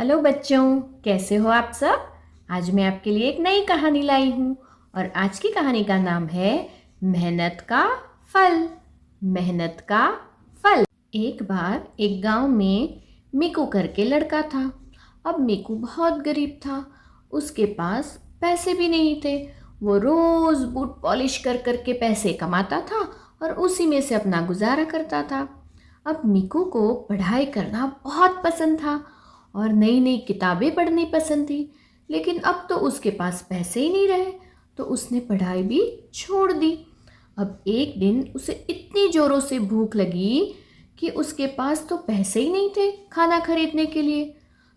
Hello बच्चों, कैसे हो आप सब। आज मैं आपके लिए एक नई कहानी लाई हूँ और आज की कहानी का नाम है मेहनत का फल। मेहनत का फल। एक बार एक गांव में मिकू करके लड़का था। अब मिकू बहुत गरीब था। उसके पास पैसे भी नहीं थे। वो रोज बूट पॉलिश कर करके पैसे कमाता था और उसी में से अपना गुजारा करता था। अब मिकू को पढ़ाई करना बहुत पसंद था और नई नई किताबें पढ़नी पसंद थी, लेकिन अब तो उसके पास पैसे ही नहीं रहे, तो उसने पढ़ाई भी छोड़ दी। अब एक दिन उसे इतनी ज़ोरों से भूख लगी कि उसके पास तो पैसे ही नहीं थे खाना खरीदने के लिए,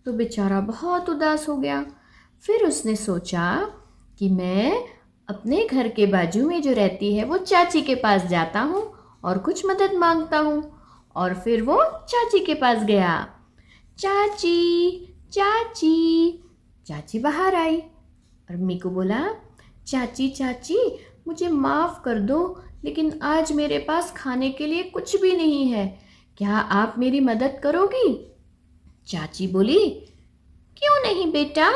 तो बेचारा बहुत उदास हो गया। फिर उसने सोचा कि मैं अपने घर के बाजू में जो रहती है वो चाची के पास जाता हूँ और कुछ मदद मांगता हूँ। और फिर वो चाची के पास गया। चाची, चाची। चाची बाहर आई और मिकू बोला, चाची चाची मुझे माफ़ कर दो, लेकिन आज मेरे पास खाने के लिए कुछ भी नहीं है, क्या आप मेरी मदद करोगी। चाची बोली, क्यों नहीं बेटा,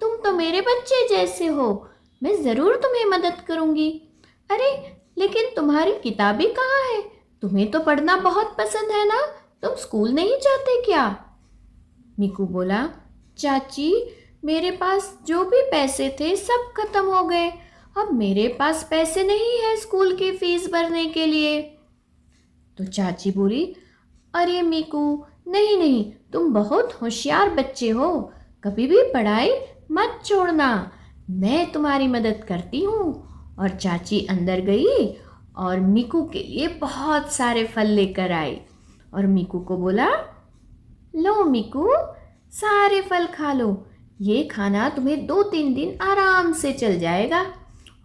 तुम तो मेरे बच्चे जैसे हो, मैं ज़रूर तुम्हें मदद करूँगी। अरे लेकिन तुम्हारी किताबें कहाँ है, तुम्हें तो पढ़ना बहुत पसंद है ना, तुम स्कूल नहीं जाते क्या। मिकू बोला, चाची मेरे पास जो भी पैसे थे सब खत्म हो गए, अब मेरे पास पैसे नहीं है स्कूल की फीस भरने के लिए। तो चाची बोली, अरे मिकू, नहीं नहीं, तुम बहुत होशियार बच्चे हो, कभी भी पढ़ाई मत छोड़ना, मैं तुम्हारी मदद करती हूँ। और चाची अंदर गई और मिकू के लिए बहुत सारे फल लेकर आई और मिकू को बोला, लो मिकू, सारे फल खा लो, ये खाना तुम्हें 2-3 दिन आराम से चल जाएगा,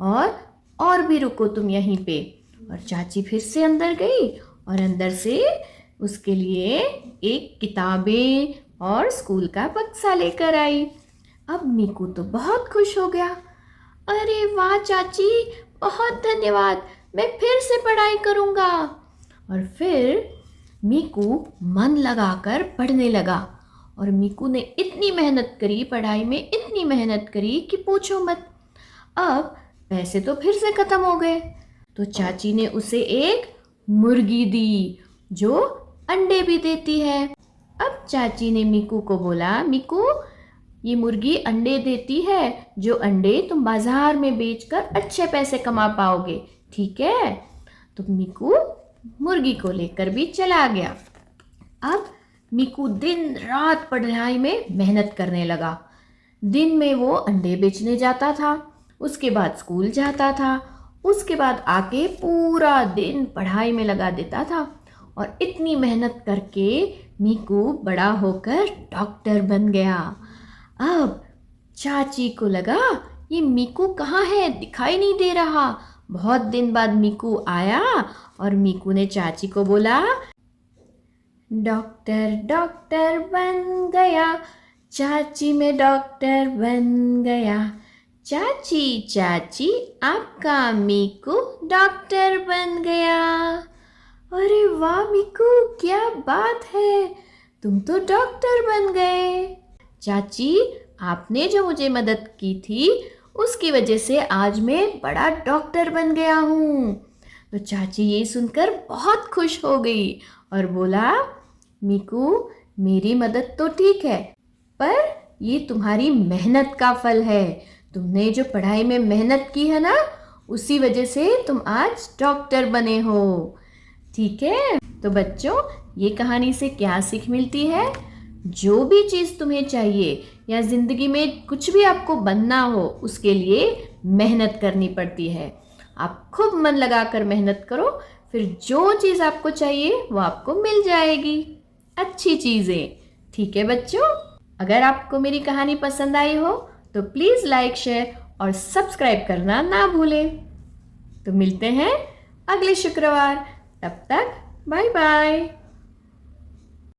और भी रुको तुम यहीं पे। और चाची फिर से अंदर गई और अंदर से उसके लिए एक किताबें और स्कूल का बक्सा लेकर आई। अब मिकू तो बहुत खुश हो गया। अरे वाह चाची, बहुत धन्यवाद, मैं फिर से पढ़ाई करूँगा। और फिर मिकू मन लगाकर पढ़ने लगा और मिकू ने इतनी मेहनत करी, पढ़ाई में इतनी मेहनत करी कि पूछो मत। अब पैसे तो फिर से ख़त्म हो गए, तो चाची ने उसे एक मुर्गी दी जो अंडे भी देती है। अब चाची ने मिकू को बोला, मिकू ये मुर्गी अंडे देती है, जो अंडे तुम बाज़ार में बेचकर अच्छे पैसे कमा पाओगे, ठीक है। तो मिकू मुर्गी को लेकर भी चला गया। अब मिकू दिन रात पढ़ाई में मेहनत करने लगा। दिन में वो अंडे बेचने जाता था, उसके बाद स्कूल जाता था, उसके बाद आके पूरा दिन पढ़ाई में लगा देता था। और इतनी मेहनत करके मिकू बड़ा होकर डॉक्टर बन गया। अब चाची को लगा, ये मिकू कहाँ है, दिखाई नहीं दे रहा। बहुत दिन बाद मिकू आया और मिकू ने चाची को बोला, डॉक्टर डॉक्टर बन गया, चाची मैं डॉक्टर बन गया, चाची चाची आपका मिकू डॉक्टर बन गया। अरे वाह मिकू, क्या बात है, तुम तो डॉक्टर बन गए। चाची आपने जो मुझे मदद की थी उसकी वजह से आज मैं बड़ा डॉक्टर बन गया हूँ। तो चाची ये सुनकर बहुत खुश हो गई और बोला, मिकू मेरी मदद तो ठीक है, पर ये तुम्हारी मेहनत का फल है, तुमने जो पढ़ाई में मेहनत की है ना, उसी वजह से तुम आज डॉक्टर बने हो, ठीक है। तो बच्चों, ये कहानी से क्या सीख मिलती है, जो भी चीज़ तुम्हें चाहिए या ज़िंदगी में कुछ भी आपको बनना हो, उसके लिए मेहनत करनी पड़ती है। आप खूब मन लगाकर मेहनत करो, फिर जो चीज़ आपको चाहिए वो आपको मिल जाएगी, अच्छी चीज़ें, ठीक है बच्चों। अगर आपको मेरी कहानी पसंद आई हो तो प्लीज़ लाइक, शेयर और सब्सक्राइब करना ना भूलें। तो मिलते हैं अगले शुक्रवार, तब तक बाय बाय।